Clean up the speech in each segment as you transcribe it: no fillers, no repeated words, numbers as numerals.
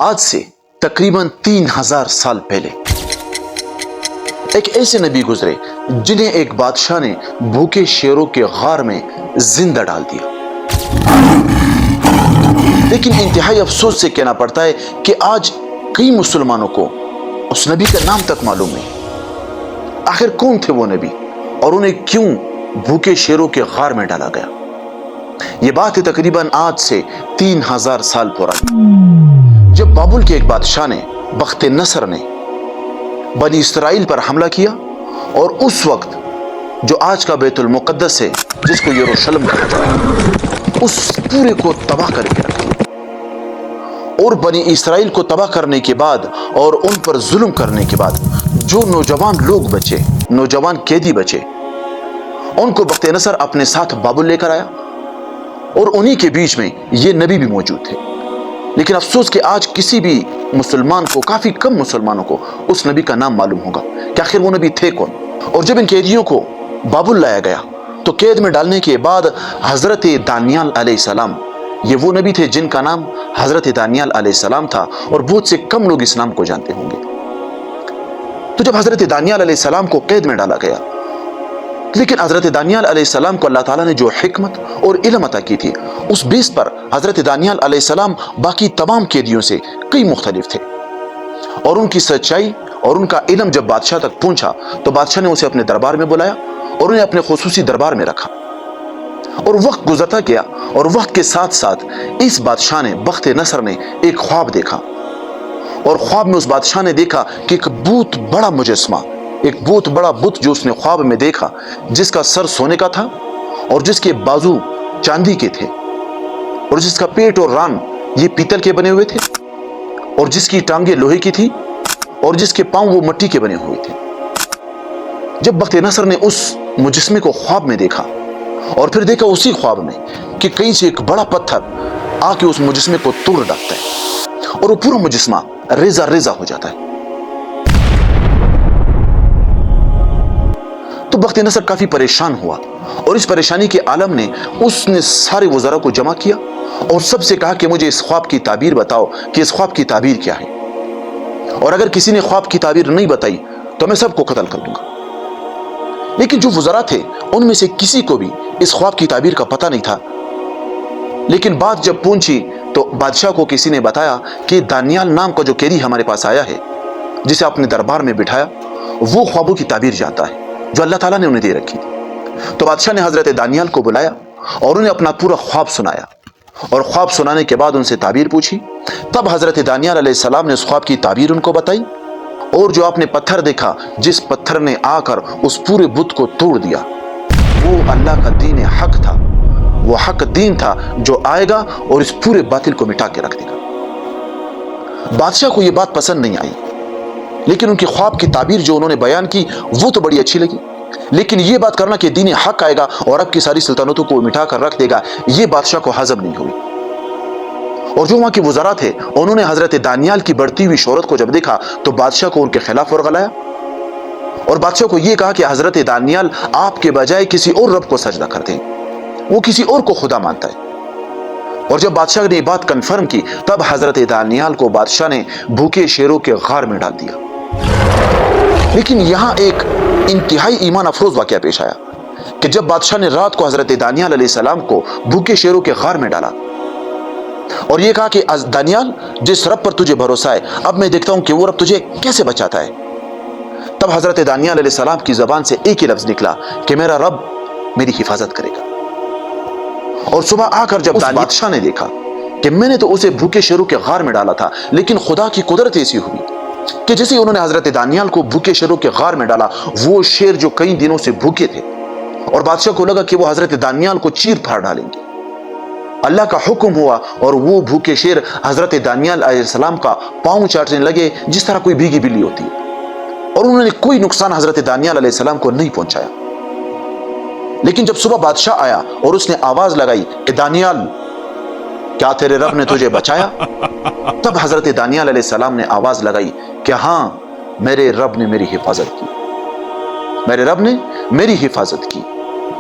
آج سے تقریباً 3000 سال پہلے ایک ایسے نبی گزرے جنہیں ایک بادشاہ نے بھوکے شیروں کے غار میں زندہ ڈال دیا. لیکن انتہائی افسوس سے کہنا پڑتا ہے کہ آج کئی مسلمانوں کو اس نبی کا نام تک معلوم نہیں. آخر کون تھے وہ نبی اور انہیں کیوں بھوکے شیروں کے غار میں ڈالا گیا؟ یہ بات ہے تقریباً آج سے 3000 سال پرانی، جب بابل کے ایک بادشاہ نے بخت نصر نے بنی اسرائیل پر حملہ کیا اور اس وقت جو آج کا بیت المقدس ہے، جس کو یروشلم کہا جاتا ہے، اس پورے کو تباہ کر کے رکھ دیا. اور بنی اسرائیل کو تباہ کرنے کے بعد اور ان پر ظلم کرنے کے بعد جو نوجوان لوگ بچے، نوجوان قیدی بچے، ان کو بخت نصر اپنے ساتھ بابل لے کر آیا اور انہی کے بیچ میں یہ نبی بھی موجود تھے. لیکن افسوس کہ آج کسی بھی مسلمان کو، کافی کم مسلمانوں کو اس نبی کا نام معلوم ہوگا کہ آخر وہ نبی تھے کون. اور جب ان قیدیوں کو بابل لایا گیا تو قید میں ڈالنے کے بعد حضرت دانیال علیہ السلام، یہ وہ نبی تھے جن کا نام حضرت دانیال علیہ السلام تھا، اور بہت سے کم لوگ اس نام کو جانتے ہوں گے. تو جب حضرت دانیال علیہ السلام کو قید میں ڈالا گیا، لیکن حضرت دانیال علیہ السلام کو اللہ تعالیٰ نے جو حکمت اور علم عطا کی تھی، اس بیس پر حضرت دانیال علیہ السلام باقی تمام قیدیوں سے کئی مختلف تھے. اور ان کی سچائی اور ان کا علم جب بادشاہ تک پہنچا تو بادشاہ نے اسے اپنے دربار میں بلایا اور انہیں اپنے خصوصی دربار میں رکھا. اور وقت گزرتا گیا اور وقت کے ساتھ ساتھ اس بادشاہ نے، بخت نصر نے، ایک خواب دیکھا. اور خواب میں اس بادشاہ نے دیکھا کہ ایک بہت بڑا مجسمہ، ایک بہت بڑا بت جو اس نے خواب میں دیکھا، جس کا سر سونے کا تھا اور جس کے بازو چاندی کے تھے اور جس کا پیٹ اور ران یہ پیتل کے بنے ہوئے تھے اور جس کی ٹانگیں لوہے کی تھی اور جس کے پاؤں وہ مٹی کے بنے ہوئے تھے. جب بخت نصر نے اس مجسمے کو خواب میں دیکھا اور پھر دیکھا اسی خواب میں کہ کہیں سے ایک بڑا پتھر آ کے اس مجسمے کو توڑ ڈالتا ہے اور وہ پورا مجسمہ ریزہ ریزہ ہو جاتا ہے. تو بخت نصر کافی پریشان ہوا اور اس پریشانی کے عالم نے اس نے سارے وزراء کو جمع کیا اور سب سے کہا کہ مجھے اس خواب کی تعبیر بتاؤ کہ اس خواب کی تعبیر کیا ہے، اور اگر کسی نے خواب کی تعبیر نہیں بتائی تو میں سب کو قتل کر دوں گا. لیکن جو وزراء تھے ان میں سے کسی کو بھی اس خواب کی تعبیر کا پتہ نہیں تھا. لیکن بات جب پہنچی تو بادشاہ کو کسی نے بتایا کہ دانیال نام کا جو قیدی ہمارے پاس آیا ہے، جسے اپنے دربار میں بٹھایا، وہ خوابوں کی تعبیر جانتا ہے جو اللہ تعالیٰ نے انہیں دے رکھی تھی. تو بادشاہ نے حضرت دانیال کو بلایا اور انہیں اپنا پورا خواب سنایا، اور خواب سنانے کے بعد ان سے تعبیر پوچھی. تب حضرت دانیال علیہ السلام نے اس خواب کی تعبیر ان کو بتائی، اور جو آپ نے پتھر دیکھا، جس پتھر نے آ کر اس پورے بت کو توڑ دیا، وہ اللہ کا دین حق تھا، وہ حق دین تھا جو آئے گا اور اس پورے باطل کو مٹا کے رکھ دے گا. بادشاہ کو یہ بات پسند نہیں آئی، لیکن ان کی خواب کی تعبیر جو انہوں نے بیان کی وہ تو بڑی اچھی لگی. لیکن یہ بات کرنا کہ دین حق آئے گا اور اب کی ساری سلطنتوں کو مٹا کر رکھ دے گا، یہ بادشاہ کو ہضم نہیں ہوئی. اور جو وہاں کے وزراء تھے انہوں نے حضرت دانیال کی بڑھتی ہوئی شہرت کو جب دیکھا تو بادشاہ کو ان کے خلاف ورغلایا اور بادشاہ کو یہ کہا کہ حضرت دانیال آپ کے بجائے کسی اور رب کو سجدہ کرتے ہیں، وہ کسی اور کو خدا مانتا ہے. اور جب بادشاہ نے یہ بات کنفرم کی تب حضرت دانیال کو بادشاہ نے بھوکے شیروں کے غار میں ڈال دیا. لیکن یہاں ایک انتہائی ایمان افروز واقعہ پیش آیا کہ جب بادشاہ نے رات کو حضرت دانیال علیہ السلام کو بھوکے شیروں کے غار میں ڈالا اور یہ کہا کہ دانیال، جس رب پر تجھے بھروسہ ہے، اب میں دیکھتا ہوں کہ وہ رب تجھے کیسے بچاتا ہے. تب حضرت دانیال علیہ السلام کی زبان سے ایک ہی لفظ نکلا کہ میرا رب میری حفاظت کرے گا. اور صبح آ کر جب بادشاہ نے دیکھا کہ میں نے تو اسے بھوکے شیروں کے غار میں ڈالا تھا، لیکن خدا کی قدرت ایسی ہوئی کہ جیسے انہوں نے حضرت دانیال کو بھوکے شیروں کے غار میں ڈالا، وہ شیر جو کئی دنوں سے بھوکے تھے، اور بادشاہ کو لگا کہ وہ حضرت دانیال کو چیر پھاڑ ڈالیں گے، اللہ کا حکم ہوا اور وہ بھوکے شیر حضرت دانیال علیہ السلام کا پاؤں چاٹنے لگے جس طرح کوئی بھیگی بلی ہوتی ہے، اور انہوں نے کوئی نقصان حضرت دانیال علیہ السلام کو نہیں پہنچایا. لیکن جب صبح بادشاہ آیا اور اس نے آواز لگائی کہ دانیال، کیا تیرے رب نے تجھے بچایا؟ تب حضرت دانیال علیہ السلام نے آواز لگائی کہ ہاں، میرے رب نے میری حفاظت کی، میرے رب نے میری حفاظت کی.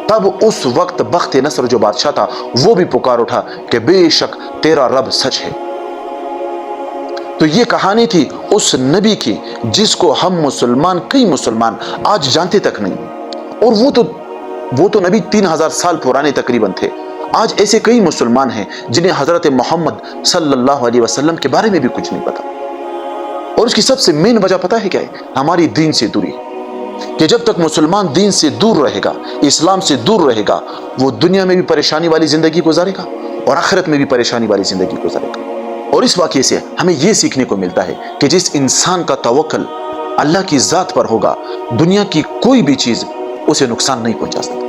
تب اس وقت بخت نصر جو بادشاہ تھا وہ بھی پکار اٹھا کہ بے شک تیرا رب سچ ہے. تو یہ کہانی تھی اس نبی کی جس کو ہم مسلمان، کئی مسلمان آج جانتے تک نہیں، اور وہ تو نبی 3000 سال پرانے تقریباً تھے۔ آج ایسے کئی مسلمان ہیں جنہیں حضرت محمد صلی اللہ علیہ وسلم کے بارے میں بھی کچھ نہیں پتا، اور اس کی سب سے مین وجہ پتہ ہے کیا ہے؟ ہماری دین سے دوری، کہ جب تک مسلمان دین سے دور رہے گا، اسلام سے دور رہے گا، وہ دنیا میں بھی پریشانی والی زندگی گزارے گا اور آخرت میں بھی پریشانی والی زندگی گزارے گا۔ اور اس واقعے سے ہمیں یہ سیکھنے کو ملتا ہے کہ جس انسان کا توکل اللہ کی ذات پر ہوگا، دنیا کی کوئی بھی چیز اسے نقصان نہیں پہنچا سکتی۔